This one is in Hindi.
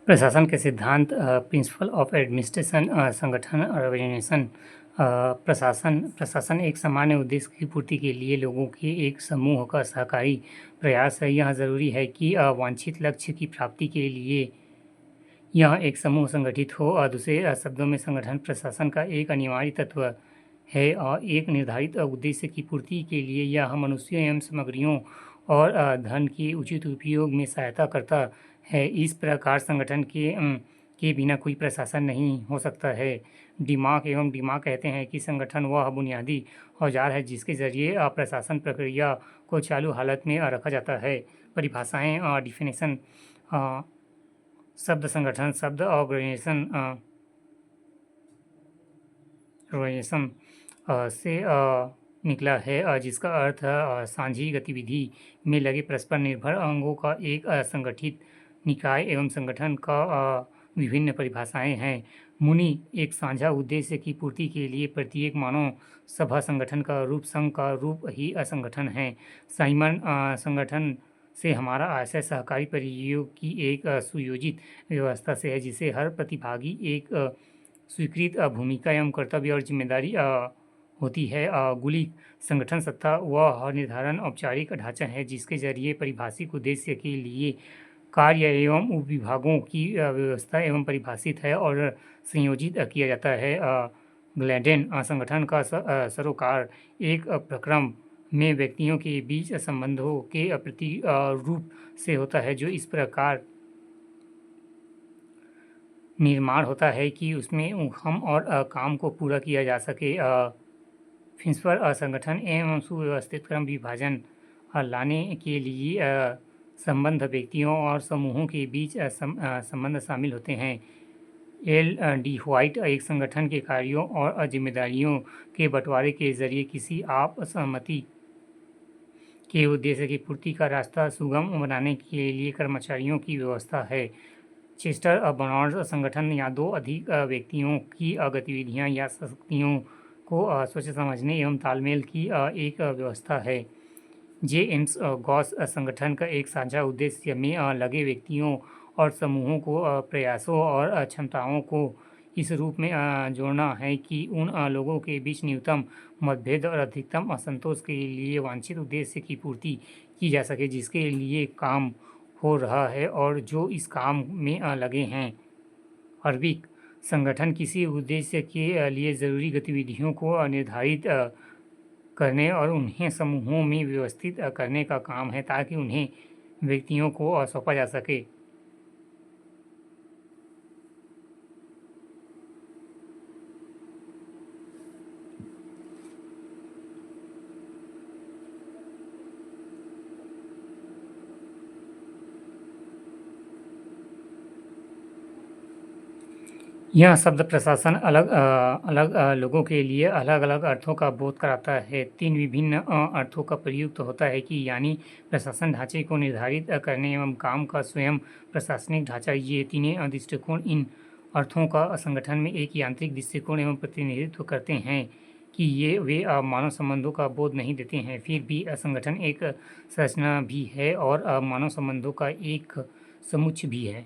प्रशासन के सिद्धांत प्रिंसिपल ऑफ एडमिनिस्ट्रेशन संगठन ऑर्गेनाइजेशन प्रशासन प्रशासन एक सामान्य उद्देश्य की पूर्ति के लिए लोगों के एक समूह का सहकारी प्रयास है। यह ज़रूरी है कि वांछित लक्ष्य की प्राप्ति के लिए यह एक समूह संगठित हो। और दूसरे शब्दों में संगठन प्रशासन का एक अनिवार्य तत्व है और एक निर्धारित उद्देश्य की पूर्ति के लिए यह मनुष्यों एवं सामग्रियों और धन के उचित उपयोग में सहायता करता है। इस प्रकार संगठन के बिना कोई प्रशासन नहीं हो सकता है। दिमाग कहते हैं कि संगठन वह बुनियादी औजार है जिसके जरिए प्रशासन प्रक्रिया को चालू हालत में रखा जाता है। परिभाषाएं डिफिनेशन शब्द संगठन शब्द ऑर्गेनाइजेशन से निकला है जिसका अर्थ है साझी गतिविधि में लगे परस्पर निर्भर अंगों का एक संगठित निकाय एवं संगठन का विभिन्न परिभाषाएं हैं। मुनि एक साझा उद्देश्य की पूर्ति के लिए प्रत्येक मानव सभा संगठन का रूप संघ का रूप ही संगठन है। साइमन संगठन से हमारा आशय सहकारी परियोग की एक सुयोजित व्यवस्था से है जिसे हर प्रतिभागी एक स्वीकृत भूमिका एवं कर्तव्य और जिम्मेदारी होती है। गुलिक संगठन सत्ता वह निर्धारण औपचारिक ढांचा है जिसके जरिए परिभाषित उद्देश्य के लिए कार्य एवं उपविभागों की व्यवस्था एवं परिभाषित है और संयोजित किया जाता है। ग्लैडेन संगठन का सरोकार एक प्रक्रम में व्यक्तियों के बीच संबंधों के प्रति रूप से होता है जो इस प्रकार निर्माण होता है कि उसमें हम और काम को पूरा किया जा सके। फिंसवर संगठन एवं सुव्यवस्थित क्रम विभाजन लाने के लिए संबंध व्यक्तियों और समूहों के बीच संबंध शामिल होते हैं। L.D. व्हाइट एक संगठन के कार्यों और जिम्मेदारियों के बंटवारे के जरिए किसी आप सहमति के उद्देश्य की पूर्ति का रास्ता सुगम बनाने के लिए कर्मचारियों की व्यवस्था है। चेस्टर बर्नार्ड संगठन या दो अधिक व्यक्तियों की गतिविधियां या शक्तियों को सोच समझने एवं तालमेल की एक व्यवस्था है। J.M. गॉस संगठन का एक साझा उद्देश्य में लगे व्यक्तियों और समूहों को प्रयासों और क्षमताओं को इस रूप में जोड़ना है कि उन लोगों के बीच न्यूनतम मतभेद और अधिकतम असंतोष के लिए वांछित उद्देश्य की पूर्ति की जा सके जिसके लिए काम हो रहा है और जो इस काम में लगे हैं। अर्बिक संगठन किसी उद्देश्य के लिए ज़रूरी गतिविधियों को निर्धारित करने और उन्हें समूहों में व्यवस्थित करने का काम है ताकि उन्हें व्यक्तियों को सौंपा जा सके। यह शब्द प्रशासन अलग लोगों के लिए अलग अलग अर्थों का बोध कराता है। तीन विभिन्न अर्थों का प्रयुक्त होता है कि यानी प्रशासन ढांचे को निर्धारित करने एवं काम का स्वयं प्रशासनिक ढांचा। ये तीनों दृष्टिकोण इन अर्थों का संगठन में एक यांत्रिक दृष्टिकोण एवं प्रतिनिधित्व करते हैं कि ये वे मानव संबंधों का बोध नहीं देते हैं। फिर भी संगठन एक संरचना भी है और मानव संबंधों का एक समुच्चय भी है।